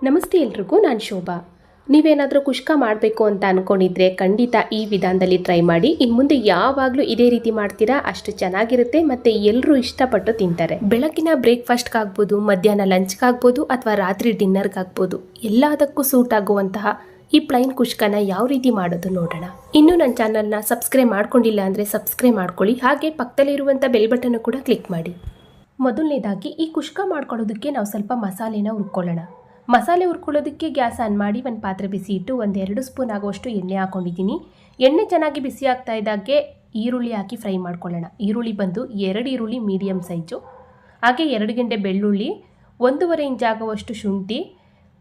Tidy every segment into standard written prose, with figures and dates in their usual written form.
ನಮಸ್ತೆ ಎಲ್ರಿಗೂ, ನಾನು ಶೋಭಾ. ನೀವೇನಾದರೂ ಕುಷ್ಕ ಮಾಡಬೇಕು ಅಂತ ಅಂದ್ಕೊಂಡಿದ್ರೆ ಖಂಡಿತ ಈ ವಿಧಾನದಲ್ಲಿ ಟ್ರೈ ಮಾಡಿ. ಇನ್ನು ಮುಂದೆ ಯಾವಾಗಲೂ ಇದೇ ರೀತಿ ಮಾಡ್ತೀರಾ, ಅಷ್ಟು ಚೆನ್ನಾಗಿರುತ್ತೆ ಮತ್ತು ಎಲ್ಲರೂ ಇಷ್ಟಪಟ್ಟು ತಿಂತಾರೆ. ಬೆಳಗಿನ ಬ್ರೇಕ್ಫಾಸ್ಟ್ಗಾಗ್ಬೋದು, ಮಧ್ಯಾಹ್ನ ಲಂಚ್ಗಾಗ್ಬೋದು ಅಥವಾ ರಾತ್ರಿ ಡಿನ್ನರ್ಗಾಗ್ಬೋದು, ಎಲ್ಲದಕ್ಕೂ ಸೂಟ್ ಆಗುವಂತಹ ಈ ಪ್ಲೈನ್ ಕುಷ್ಕನ ಯಾವ ರೀತಿ ಮಾಡೋದು ನೋಡೋಣ. ಇನ್ನೂ ನನ್ನ ಚಾನಲ್ನ ಸಬ್ಸ್ಕ್ರೈಬ್ ಮಾಡ್ಕೊಂಡಿಲ್ಲ ಅಂದರೆ ಸಬ್ಸ್ಕ್ರೈಬ್ ಮಾಡ್ಕೊಳ್ಳಿ. ಹಾಗೆ ಪಕ್ಕದಲ್ಲಿರುವಂಥ ಬೆಲ್ ಬಟನ್ ಕೂಡ ಕ್ಲಿಕ್ ಮಾಡಿ. ಮೊದಲನೇದಾಗಿ ಈ ಕುಷ್ಕ ಮಾಡ್ಕೊಳ್ಳೋದಕ್ಕೆ ನಾವು ಸ್ವಲ್ಪ ಮಸಾಲೆನ ಹುರ್ಕೊಳ್ಳೋಣ. ಮಸಾಲೆ ಹುರ್ಕೊಳ್ಳೋದಕ್ಕೆ ಗ್ಯಾಸ್ ಆನ್ ಮಾಡಿ ಒಂದು ಪಾತ್ರೆ ಬಿಸಿ ಇಟ್ಟು 1-2 ಸ್ಪೂನ್ ಆಗುವಷ್ಟು ಎಣ್ಣೆ ಹಾಕೊಂಡಿದ್ದೀನಿ. ಎಣ್ಣೆ ಚೆನ್ನಾಗಿ ಬಿಸಿ ಆಗ್ತಾ ಇದ್ದಾಗೆ ಈರುಳ್ಳಿ ಹಾಕಿ ಫ್ರೈ ಮಾಡ್ಕೊಳ್ಳೋಣ. ಈರುಳ್ಳಿ ಬಂದು 2 ಈರುಳ್ಳಿ ಮೀಡಿಯಮ್ ಸೈಜು, ಹಾಗೆ 2 ಗೆಡ್ಡೆ ಬೆಳ್ಳುಳ್ಳಿ, 1.5 ಇಂಚ್ ಆಗುವಷ್ಟು ಶುಂಠಿ,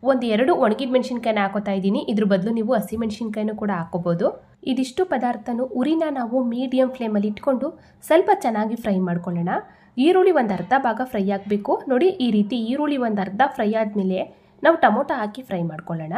1-2 ಒಣಗಿದ ಮೆಣಸಿನ್ಕಾಯಿನ ಹಾಕೋತಾ ಇದ್ದೀನಿ. ಇದ್ರ ಬದಲು ನೀವು ಹಸಿಮೆಣಸಿನ್ಕಾಯಿನೂ ಕೂಡ ಹಾಕೋಬೋದು. ಇದಿಷ್ಟು ಪದಾರ್ಥನೂ ಉರಿನ ನಾವು ಮೀಡಿಯಮ್ ಫ್ಲೇಮಲ್ಲಿ ಇಟ್ಕೊಂಡು ಸ್ವಲ್ಪ ಚೆನ್ನಾಗಿ ಫ್ರೈ ಮಾಡ್ಕೊಳ್ಳೋಣ. ಈರುಳ್ಳಿ ಒಂದು ಅರ್ಧ ಭಾಗ ಫ್ರೈ ಆಗಬೇಕು. ನೋಡಿ, ಈ ರೀತಿ ಈರುಳ್ಳಿ ಒಂದು ಅರ್ಧ ಫ್ರೈ ಆದಮೇಲೆ ನಾವು ಟೊಮೊಟೊ ಹಾಕಿ ಫ್ರೈ ಮಾಡ್ಕೊಳ್ಳೋಣ.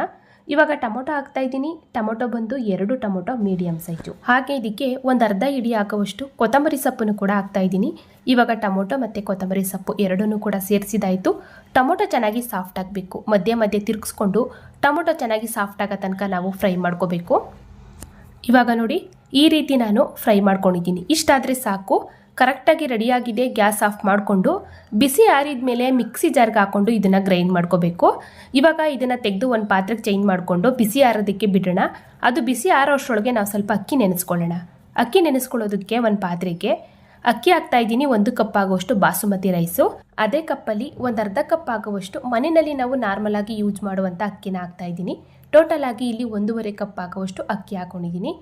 ಇವಾಗ ಟೊಮೊಟೊ ಹಾಕ್ತಾ ಇದ್ದೀನಿ. ಟೊಮೊಟೊ ಬಂದು 2 ಟೊಮೊಟೊ ಮೀಡಿಯಮ್ ಸೈಜು, ಹಾಗೆ ಇದಕ್ಕೆ ಒಂದು ಅರ್ಧ ಹಿಡಿ ಆಗುವಷ್ಟು ಕೊತ್ತಂಬರಿ ಸೊಪ್ಪನ್ನು ಕೂಡ ಹಾಕ್ತಾ ಇದ್ದೀನಿ. ಇವಾಗ ಟೊಮೊಟೊ ಮತ್ತು ಕೊತ್ತಂಬರಿ ಸೊಪ್ಪು ಎರಡನ್ನೂ ಕೂಡ ಸೇರಿಸಿದಾಯಿತು. ಟೊಮೊಟೊ ಚೆನ್ನಾಗಿ ಸಾಫ್ಟ್ ಆಗಬೇಕು. ಮಧ್ಯೆ ಮಧ್ಯೆ ತಿರುಗಿಸ್ಕೊಂಡು ಟೊಮೊಟೊ ಚೆನ್ನಾಗಿ ಸಾಫ್ಟ್ ಆಗೋ ತನಕ ನಾವು ಫ್ರೈ ಮಾಡ್ಕೋಬೇಕು. ಇವಾಗ ನೋಡಿ, ಈ ರೀತಿ ನಾನು ಫ್ರೈ ಮಾಡ್ಕೊಂಡಿದ್ದೀನಿ. ಇಷ್ಟಾದರೆ ಸಾಕು, ಕರೆಕ್ಟಾಗಿ ರೆಡಿಯಾಗಿದೆ. ಗ್ಯಾಸ್ ಆಫ್ ಮಾಡಿಕೊಂಡು ಬಿಸಿ ಆರಿದ ಮೇಲೆ ಮಿಕ್ಸಿ ಜಾರ್ಗೆ ಹಾಕ್ಕೊಂಡು ಇದನ್ನು ಗ್ರೈಂಡ್ ಮಾಡ್ಕೋಬೇಕು. ಇವಾಗ ಇದನ್ನು ತೆಗೆದು ಒಂದು ಪಾತ್ರೆಗೆ ಚೇಂಜ್ ಮಾಡಿಕೊಂಡು ಬಿಸಿ ಆರೋದಕ್ಕೆ ಬಿಡೋಣ. ಅದು ಬಿಸಿ ಆರೋ ಅಷ್ಟರೊಳಗೆ ನಾವು ಸ್ವಲ್ಪ ಅಕ್ಕಿ ನೆನೆಸ್ಕೊಳ್ಳೋಣ. ಅಕ್ಕಿ ನೆನೆಸ್ಕೊಳ್ಳೋದಕ್ಕೆ ಒಂದು ಪಾತ್ರೆಗೆ ಅಕ್ಕಿ ಹಾಕ್ತಾ ಇದ್ದೀನಿ. 1 ಕಪ್ ಆಗುವಷ್ಟು ಬಾಸುಮತಿ ರೈಸು. ಅದೇ ಕಪ್ಪಲ್ಲಿ ಒಂದು ಅರ್ಧ ಕಪ್ ಆಗುವಷ್ಟು ಮನೆಯಲ್ಲಿ ನಾವು ನಾರ್ಮಲ್ ಆಗಿ ಯೂಸ್ ಮಾಡುವಂಥ ಅಕ್ಕಿನ ಹಾಕ್ತಾ ಇದ್ದೀನಿ. ಟೋಟಲ್ ಆಗಿ ಇಲ್ಲಿ 1.5 ಕಪ್ ಆಗುವಷ್ಟು ಅಕ್ಕಿ ಹಾಕೊಂಡಿದ್ದೀನಿ.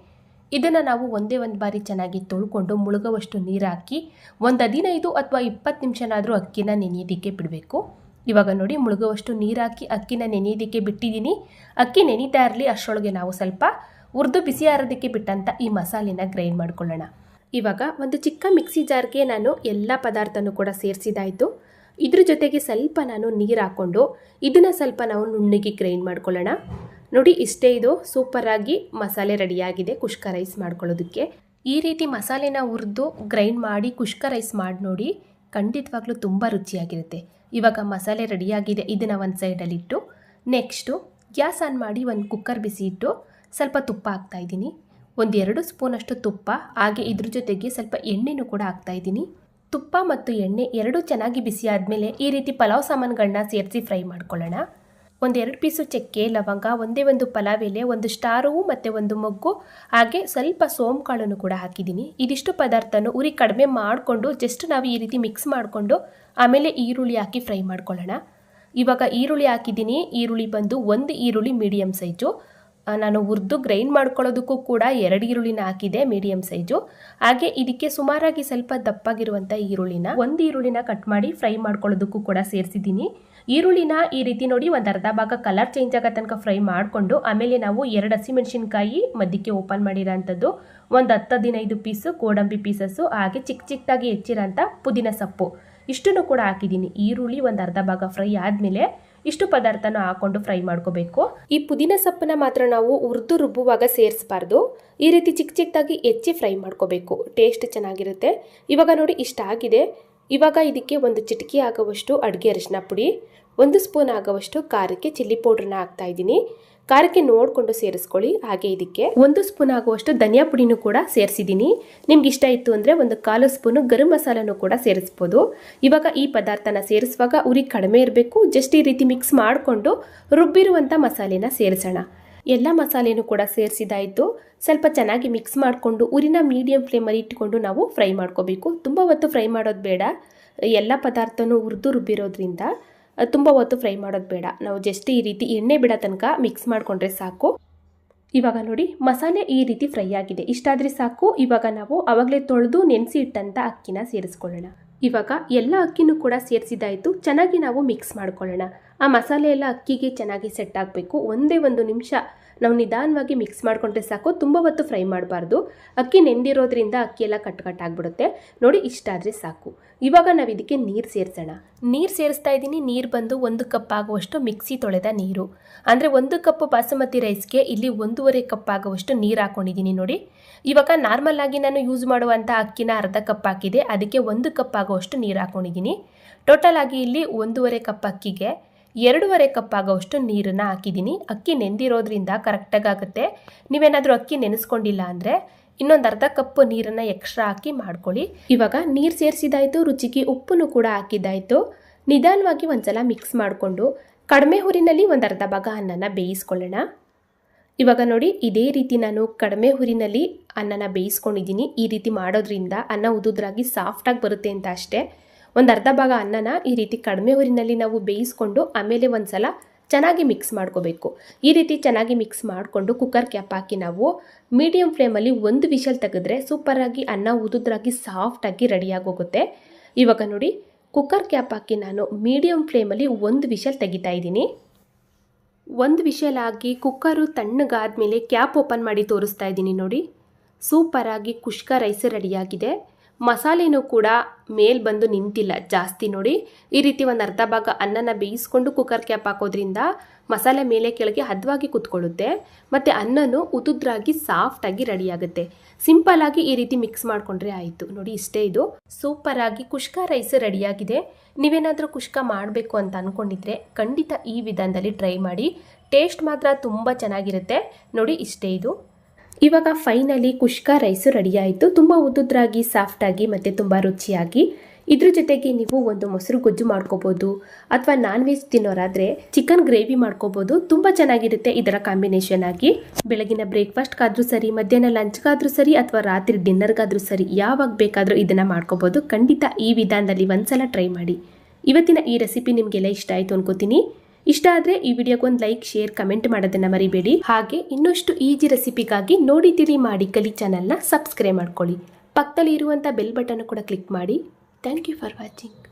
ಇದನ್ನು ನಾವು ಒಂದೇ ಒಂದು ಬಾರಿ ಚೆನ್ನಾಗಿ ತೊಳ್ಕೊಂಡು ಮುಳುಗುವಷ್ಟು ನೀರು ಹಾಕಿ ಒಂದು 15 ಅಥವಾ 20 ನಿಮಿಷನಾದರೂ ಅಕ್ಕಿನ ನೆನೆಯೋದಕ್ಕೆ ಬಿಡಬೇಕು. ಇವಾಗ ನೋಡಿ, ಮುಳುಗುವಷ್ಟು ನೀರು ಹಾಕಿ ಅಕ್ಕಿನ ನೆನೆಯೋದಕ್ಕೆ ಬಿಟ್ಟಿದ್ದೀನಿ. ಅಕ್ಕಿ ನೆನೀತಾ ಇರಲಿ, ಅಷ್ಟರೊಳಗೆ ನಾವು ಸ್ವಲ್ಪ ಹುರಿದು ಬಿಸಿ ಆರೋದಕ್ಕೆ ಬಿಟ್ಟಂಥ ಈ ಮಸಾಲೆನ ಗ್ರೈಂಡ್ ಮಾಡ್ಕೊಳ್ಳೋಣ. ಇವಾಗ ಒಂದು ಚಿಕ್ಕ ಮಿಕ್ಸಿ ಜಾರ್ಗೆ ನಾನು ಎಲ್ಲ ಪದಾರ್ಥನೂ ಕೂಡ ಸೇರಿಸಿದಾಯಿತು. ಇದ್ರ ಜೊತೆಗೆ ಸ್ವಲ್ಪ ನಾನು ನೀರು ಹಾಕ್ಕೊಂಡು ಇದನ್ನು ಸ್ವಲ್ಪ ನಾವು ನುಣ್ಣಗೆ ಗ್ರೈಂಡ್ ಮಾಡ್ಕೊಳ್ಳೋಣ. ನೋಡಿ, ಇಷ್ಟೇ, ಇದು ಸೂಪರಾಗಿ ಮಸಾಲೆ ರೆಡಿಯಾಗಿದೆ ಕುಷ್ಕ ರೈಸ್ ಮಾಡ್ಕೊಳ್ಳೋದಕ್ಕೆ. ಈ ರೀತಿ ಮಸಾಲೆನ ಹುರಿದು ಗ್ರೈಂಡ್ ಮಾಡಿ ಕುಷ್ಕ ರೈಸ್ ಮಾಡಿ ನೋಡಿ, ಖಂಡಿತವಾಗ್ಲೂ ತುಂಬ ರುಚಿಯಾಗಿರುತ್ತೆ. ಇವಾಗ ಮಸಾಲೆ ರೆಡಿಯಾಗಿದೆ. ಇದನ್ನು ಒಂದು ಸೈಡಲ್ಲಿಟ್ಟು ನೆಕ್ಸ್ಟು ಗ್ಯಾಸ್ ಆನ್ ಮಾಡಿ ಒಂದು ಕುಕ್ಕರ್ ಬಿಸಿ ಇಟ್ಟು ಸ್ವಲ್ಪ ತುಪ್ಪ ಹಾಕ್ತಾಯಿದ್ದೀನಿ. 1-2 ಸ್ಪೂನಷ್ಟು ತುಪ್ಪ, ಹಾಗೆ ಇದ್ರ ಜೊತೆಗೆ ಸ್ವಲ್ಪ ಎಣ್ಣೆನೂ ಕೂಡ ಹಾಕ್ತಾಯಿದ್ದೀನಿ. ತುಪ್ಪ ಮತ್ತು ಎಣ್ಣೆ ಎರಡೂ ಚೆನ್ನಾಗಿ ಬಿಸಿ ಆದಮೇಲೆ ಈ ರೀತಿ ಪಲಾವ್ ಸಾಮಾನುಗಳನ್ನ ಸೇರಿಸಿ ಫ್ರೈ ಮಾಡ್ಕೊಳ್ಳೋಣ. 1-2 ಪೀಸು ಚಕ್ಕೆ, ಲವಂಗ, ಒಂದು ಪಲಾವ್ ಎಲೆ, 1 ಸ್ಟಾರ್ ಹೂವು ಮತ್ತು 1 ಮೊಗ್ಗು, ಹಾಗೆ ಸ್ವಲ್ಪ ಸೋಂಪು ಕಾಳನ್ನು ಕೂಡ ಹಾಕಿದ್ದೀನಿ. ಇದಿಷ್ಟು ಪದಾರ್ಥನೂ ಉರಿ ಕಡಿಮೆ ಮಾಡಿಕೊಂಡು ಜಸ್ಟ್ ನಾವು ಈ ರೀತಿ ಮಿಕ್ಸ್ ಮಾಡಿಕೊಂಡು ಆಮೇಲೆ ಈರುಳ್ಳಿ ಹಾಕಿ ಫ್ರೈ ಮಾಡ್ಕೊಳ್ಳೋಣ. ಇವಾಗ ಈರುಳ್ಳಿ ಹಾಕಿದ್ದೀನಿ. ಈರುಳ್ಳಿ ಬಂದು 1 ಈರುಳ್ಳಿ ಮೀಡಿಯಮ್ ಸೈಜು. ನಾನು ಹುರಿದು ಗ್ರೈಂಡ್ ಮಾಡ್ಕೊಳ್ಳೋದಕ್ಕೂ ಕೂಡ 2 ಈರುಳ್ಳಿನ ಹಾಕಿದೆ ಮೀಡಿಯಮ್ ಸೈಜು. ಹಾಗೆ ಇದಕ್ಕೆ ಸುಮಾರಾಗಿ ಸ್ವಲ್ಪ ದಪ್ಪಾಗಿರುವಂಥ ಈರುಳ್ಳಿನ 1 ಈರುಳ್ಳಿನ ಕಟ್ ಮಾಡಿ ಫ್ರೈ ಮಾಡ್ಕೊಳ್ಳೋದಕ್ಕೂ ಕೂಡ ಸೇರಿಸಿದ್ದೀನಿ. ಈರುಳ್ಳಿನ ಈ ರೀತಿ ನೋಡಿ ಒಂದು ಅರ್ಧ ಭಾಗ ಕಲರ್ ಚೇಂಜ್ ಆಗೋ ತನಕ ಫ್ರೈ ಮಾಡಿಕೊಂಡು ಆಮೇಲೆ ನಾವು 2 ಹಸಿಮೆಣಸಿನ್ಕಾಯಿ ಮಧ್ಯಕ್ಕೆ ಓಪನ್ ಮಾಡಿರೋಂಥದ್ದು, ಒಂದು 10-15 ಪೀಸು ಗೋಡಂಬಿ ಪೀಸಸ್ಸು, ಹಾಗೆ ಚಿಕ್ಕದಾಗಿ ಹೆಚ್ಚಿರೋಂಥ ಪುದೀನ ಸೊಪ್ಪು ಇಷ್ಟನ್ನು ಕೂಡ ಹಾಕಿದ್ದೀನಿ. ಈರುಳ್ಳಿ ಒಂದು ಅರ್ಧ ಭಾಗ ಫ್ರೈ ಆದಮೇಲೆ ಇಷ್ಟು ಪದಾರ್ಥನ ಹಾಕೊಂಡು ಫ್ರೈ ಮಾಡ್ಕೋಬೇಕು. ಈ ಪುದೀನ ಸೊಪ್ಪನ್ನ ಮಾತ್ರ ನಾವು ಹುರಿದು ರುಬ್ಬುವಾಗ ಸೇರಿಸಬಾರ್ದು. ಈ ರೀತಿ ಚಿಕ್ಕದಾಗಿ ಹೆಚ್ಚಿ ಫ್ರೈ ಮಾಡ್ಕೋಬೇಕು, ಟೇಸ್ಟ್ ಚೆನ್ನಾಗಿರುತ್ತೆ. ಇವಾಗ ನೋಡಿ, ಇಷ್ಟ ಆಗಿದೆ. ಇವಾಗ ಇದಕ್ಕೆ 1 ಚಿಟಿಕೆ ಆಗುವಷ್ಟು ಅಡುಗೆ ಅರಿಶಿನ ಪುಡಿ, 1 ಸ್ಪೂನ್ ಆಗುವಷ್ಟು ಖಾರಕ್ಕೆ ಚಿಲ್ಲಿ ಪೌಡ್ರನ್ನ ಹಾಕ್ತಾ ಇದ್ದೀನಿ. ಖಾರಕ್ಕೆ ನೋಡಿಕೊಂಡು ಸೇರಿಸ್ಕೊಳ್ಳಿ. ಹಾಗೆ ಇದಕ್ಕೆ 1 ಸ್ಪೂನ್ ಆಗುವಷ್ಟು ಧನಿಯಾ ಪುಡಿನೂ ಕೂಡ ಸೇರಿಸಿದ್ದೀನಿ. ನಿಮ್ಗೆ ಇಷ್ಟ ಇತ್ತು ಅಂದರೆ 1/4 ಸ್ಪೂನು ಗರಂ ಮಸಾಲನೂ ಕೂಡ ಸೇರಿಸ್ಬೋದು. ಇವಾಗ ಈ ಪದಾರ್ಥನ ಸೇರಿಸುವಾಗ ಉರಿ ಕಡಿಮೆ ಇರಬೇಕು. ಜಸ್ಟ್ ಈ ರೀತಿ ಮಿಕ್ಸ್ ಮಾಡಿಕೊಂಡು ರುಬ್ಬಿರುವಂಥ ಮಸಾಲೆನ ಸೇರಿಸೋಣ. ಎಲ್ಲ ಮಸಾಲೆನೂ ಕೂಡ ಸೇರಿಸಿದಾಯಿತು. ಸ್ವಲ್ಪ ಚೆನ್ನಾಗಿ ಮಿಕ್ಸ್ ಮಾಡಿಕೊಂಡು ಉರಿನ ಮೀಡಿಯಮ್ ಫ್ಲೇಮಲ್ಲಿ ಇಟ್ಕೊಂಡು ನಾವು ಫ್ರೈ ಮಾಡ್ಕೋಬೇಕು. ತುಂಬ ಹೊತ್ತು ಫ್ರೈ ಮಾಡೋದು ಬೇಡ. ಎಲ್ಲ ಪದಾರ್ಥನೂ ಹುರಿದು ರುಬ್ಬಿರೋದ್ರಿಂದ ತುಂಬ ಹೊತ್ತು ಫ್ರೈ ಮಾಡೋದು ಬೇಡ. ನಾವು ಜಸ್ಟ್ ಈ ರೀತಿ ಎಣ್ಣೆ ಬಿಡೋ ತನಕ ಮಿಕ್ಸ್ ಮಾಡಿಕೊಂಡ್ರೆ ಸಾಕು. ಇವಾಗ ನೋಡಿ, ಮಸಾಲೆ ಈ ರೀತಿ ಫ್ರೈ ಆಗಿದೆ. ಇಷ್ಟಾದರೆ ಸಾಕು. ಇವಾಗ ನಾವು ಆವಾಗಲೇ ತೊಳೆದು ನೆನೆಸಿ ಇಟ್ಟಂಥ ಅಕ್ಕಿನ ಸೇರಿಸ್ಕೊಳ್ಳೋಣ. ಇವಾಗ ಎಲ್ಲ ಅಕ್ಕಿನೂ ಕೂಡ ಸೇರಿಸಿದಾಯಿತು. ಚೆನ್ನಾಗಿ ನಾವು ಮಿಕ್ಸ್ ಮಾಡ್ಕೊಳ್ಳೋಣ. ಆ ಮಸಾಲೆ ಎಲ್ಲ ಅಕ್ಕಿಗೆ ಚೆನ್ನಾಗಿ ಸೆಟ್ ಆಗಬೇಕು. ಒಂದೇ 1 ನಿಮಿಷ ನಾವು ನಿಧಾನವಾಗಿ ಮಿಕ್ಸ್ ಮಾಡಿಕೊಂಡ್ರೆ ಸಾಕು. ತುಂಬ ಹೊತ್ತು ಫ್ರೈ ಮಾಡಬಾರ್ದು. ಅಕ್ಕಿ ನೆಂದಿರೋದ್ರಿಂದ ಅಕ್ಕಿ ಎಲ್ಲ ಕಟ್ಟಾಗ್ಬಿಡುತ್ತೆ. ನೋಡಿ, ಇಷ್ಟಾದರೆ ಸಾಕು. ಇವಾಗ ನಾವು ಇದಕ್ಕೆ ನೀರು ಸೇರಿಸೋಣ. ನೀರು ಸೇರಿಸ್ತಾ ಇದ್ದೀನಿ. ನೀರು ಬಂದು 1 ಕಪ್ ಆಗುವಷ್ಟು ಮಿಕ್ಸಿ ತೊಳೆದ ನೀರು. ಅಂದರೆ 1 ಕಪ್ ಬಾಸುಮತಿ ರೈಸ್ಗೆ ಇಲ್ಲಿ 1.5 ಕಪ್ ಆಗುವಷ್ಟು ನೀರು ಹಾಕ್ಕೊಂಡಿದ್ದೀನಿ. ನೋಡಿ, ಇವಾಗ ನಾರ್ಮಲ್ ಆಗಿ ನಾನು ಯೂಸ್ ಮಾಡುವಂಥ ಅಕ್ಕಿನ ಅರ್ಧ ಕಪ್ ಹಾಕಿದೆ, ಅದಕ್ಕೆ 1 ಕಪ್ ಆಗುವಷ್ಟು ನೀರು ಹಾಕ್ಕೊಂಡಿದ್ದೀನಿ. ಟೋಟಲ್ ಆಗಿ ಇಲ್ಲಿ 1.5 ಕಪ್ ಅಕ್ಕಿಗೆ 2.5 ಕಪ್ ಆಗೋಷ್ಟು ನೀರನ್ನು ಹಾಕಿದ್ದೀನಿ. ಅಕ್ಕಿ ನೆಂದಿರೋದ್ರಿಂದ ಕರೆಕ್ಟಾಗಿ ಆಗುತ್ತೆ. ನೀವೇನಾದರೂ ಅಕ್ಕಿ ನೆನೆಸ್ಕೊಂಡಿಲ್ಲ ಅಂದರೆ ಇನ್ನೊಂದು ಅರ್ಧ ಕಪ್ ನೀರನ್ನು ಎಕ್ಸ್ಟ್ರಾ ಹಾಕಿ ಮಾಡ್ಕೊಳ್ಳಿ. ಇವಾಗ ನೀರು ಸೇರಿಸಿದಾಯಿತು, ರುಚಿಗೆ ಉಪ್ಪನ್ನು ಕೂಡ ಹಾಕಿದ್ದಾಯಿತು. ನಿಧಾನವಾಗಿ ಒಂದ್ಸಲ ಮಿಕ್ಸ್ ಮಾಡಿಕೊಂಡು ಕಡಿಮೆ ಹುರಿನಲ್ಲಿ ಒಂದು ಅರ್ಧ ಭಾಗ ಅನ್ನನ ಬೇಯಿಸ್ಕೊಳ್ಳೋಣ. ಇವಾಗ ನೋಡಿ, ಇದೇ ರೀತಿ ನಾನು ಕಡಿಮೆ ಹುರಿನಲ್ಲಿ ಅನ್ನನ ಬೇಯಿಸ್ಕೊಂಡಿದ್ದೀನಿ. ಈ ರೀತಿ ಮಾಡೋದ್ರಿಂದ ಅನ್ನ ಉದುದ್ರಾಗಿ ಸಾಫ್ಟಾಗಿ ಬರುತ್ತೆ ಅಂತ ಅಷ್ಟೇ. ಒಂದು ಅರ್ಧ ಭಾಗ ಅನ್ನನ ಈ ರೀತಿ ಕಡಿಮೆ ಹುರಿನಲ್ಲಿ ನಾವು ಬೇಯಿಸ್ಕೊಂಡು ಆಮೇಲೆ ಒಂದ್ಸಲ ಚೆನ್ನಾಗಿ ಮಿಕ್ಸ್ ಮಾಡ್ಕೋಬೇಕು. ಈ ರೀತಿ ಚೆನ್ನಾಗಿ ಮಿಕ್ಸ್ ಮಾಡಿಕೊಂಡು ಕುಕ್ಕರ್ ಕ್ಯಾಪ್ ಹಾಕಿ ನಾವು ಮೀಡಿಯಂ ಫ್ಲೇಮಲ್ಲಿ 1 ವಿಷಲ್ ತೆಗೆದ್ರೆ ಸೂಪರಾಗಿ ಅನ್ನ ಉದುದ್ರಾಗಿ ಸಾಫ್ಟಾಗಿ ರೆಡಿಯಾಗಿ ಹೋಗುತ್ತೆ. ಇವಾಗ ನೋಡಿ, ಕುಕ್ಕರ್ ಕ್ಯಾಪ್ ಹಾಕಿ ನಾನು ಮೀಡಿಯಂ ಫ್ಲೇಮಲ್ಲಿ 1 ವಿಷಲ್ ತೆಗಿತಾ ಇದ್ದೀನಿ. 1 ವಿಷಲ್ ಆಗಿ ಕುಕ್ಕರು ತಣ್ಣಗಾದ್ಮೇಲೆ ಕ್ಯಾಪ್ ಓಪನ್ ಮಾಡಿ ತೋರಿಸ್ತಾ ಇದ್ದೀನಿ. ನೋಡಿ, ಸೂಪರಾಗಿ ಕುಷ್ಕ ರೈಸ್ ರೆಡಿಯಾಗಿದೆ. ಮಸಾಲೆನೂ ಕೂಡ ಮೇಲ್ ಬಂದು ನಿಂತಿಲ್ಲ ಜಾಸ್ತಿ. ನೋಡಿ, ಈ ರೀತಿ ಒಂದು ಅರ್ಧ ಭಾಗ ಅನ್ನನ ಬೇಯಿಸ್ಕೊಂಡು ಕುಕ್ಕರ್ ಕ್ಯಾಪ್ ಹಾಕೋದ್ರಿಂದ ಮಸಾಲೆ ಮೇಲೆ ಕೆಳಗೆ ಹದವಾಗಿ ಕುತ್ಕೊಳ್ಳುತ್ತೆ ಮತ್ತು ಅನ್ನನೂ ಉದುದ್ರಾಗಿ ಸಾಫ್ಟಾಗಿ ರೆಡಿಯಾಗುತ್ತೆ. ಸಿಂಪಲ್ಲಾಗಿ ಈ ರೀತಿ ಮಿಕ್ಸ್ ಮಾಡಿಕೊಂಡ್ರೆ ಆಯಿತು. ನೋಡಿ, ಇಷ್ಟೇ, ಇದು ಸೂಪರಾಗಿ ಕುಷ್ಕ ರೈಸ್ ರೆಡಿಯಾಗಿದೆ. ನೀವೇನಾದರೂ ಕುಷ್ಕ ಮಾಡಬೇಕು ಅಂತ ಅಂದ್ಕೊಂಡಿದ್ರೆ ಖಂಡಿತ ಈ ವಿಧಾನದಲ್ಲಿ ಟ್ರೈ ಮಾಡಿ. ಟೇಸ್ಟ್ ಮಾತ್ರ ತುಂಬ ಚೆನ್ನಾಗಿರುತ್ತೆ. ನೋಡಿ, ಇಷ್ಟೇ, ಇದು ಇವಾಗ ಫೈನಲಿ ಕುಷ್ಕ ರೈಸು ರೆಡಿ ಆಯಿತು. ತುಂಬ ಉದ್ದುದ್ರಾಗಿ ಸಾಫ್ಟಾಗಿ ಮತ್ತು ತುಂಬ ರುಚಿಯಾಗಿ. ಇದ್ರ ಜೊತೆಗೆ ನೀವು ಒಂದು ಮೊಸರು ಗೊಜ್ಜು ಮಾಡ್ಕೋಬೋದು ಅಥವಾ ನಾನ್ ವೆಜ್ ತಿನ್ನೋರಾದರೆ ಚಿಕನ್ ಗ್ರೇವಿ ಮಾಡ್ಕೋಬೋದು. ತುಂಬ ಚೆನ್ನಾಗಿರುತ್ತೆ ಇದರ ಕಾಂಬಿನೇಷನ್ ಆಗಿ. ಬೆಳಗಿನ ಬ್ರೇಕ್ಫಾಸ್ಟ್ಗಾದರೂ ಸರಿ, ಮಧ್ಯಾಹ್ನ ಲಂಚ್ಗಾದರೂ ಸರಿ ಅಥವಾ ರಾತ್ರಿ ಡಿನ್ನರ್ಗಾದರೂ ಸರಿ, ಯಾವಾಗ ಬೇಕಾದರೂ ಇದನ್ನು ಮಾಡ್ಕೋಬೋದು. ಖಂಡಿತ ಈ ವಿಧಾನದಲ್ಲಿ ಒಂದ್ಸಲ ಟ್ರೈ ಮಾಡಿ. ಇವತ್ತಿನ ಈ ರೆಸಿಪಿ ನಿಮಗೆಲ್ಲ ಇಷ್ಟ ಆಯಿತು ಅನ್ಕೋತೀನಿ. ಇಷ್ಟ ಆದರೆ ಈ ವಿಡಿಯೋಗೊಂದು ಲೈಕ್, ಶೇರ್, ಕಮೆಂಟ್ ಮಾಡೋದನ್ನು ಮರಿಬೇಡಿ. ಹಾಗೆ ಇನ್ನಷ್ಟು ಈಜಿ ರೆಸಿಪಿಗಾಗಿ ನೋಡಿದ್ದೀರಿ ಮಾಡಿ ಕಲಿ ಚಾನಲ್ನ ಸಬ್ಸ್ಕ್ರೈಬ್ ಮಾಡ್ಕೊಳ್ಳಿ. ಪಕ್ಕದಲ್ಲಿ ಇರುವಂಥ ಬೆಲ್ ಬಟನ್ ಕೂಡ ಕ್ಲಿಕ್ ಮಾಡಿ. Thank you for watching.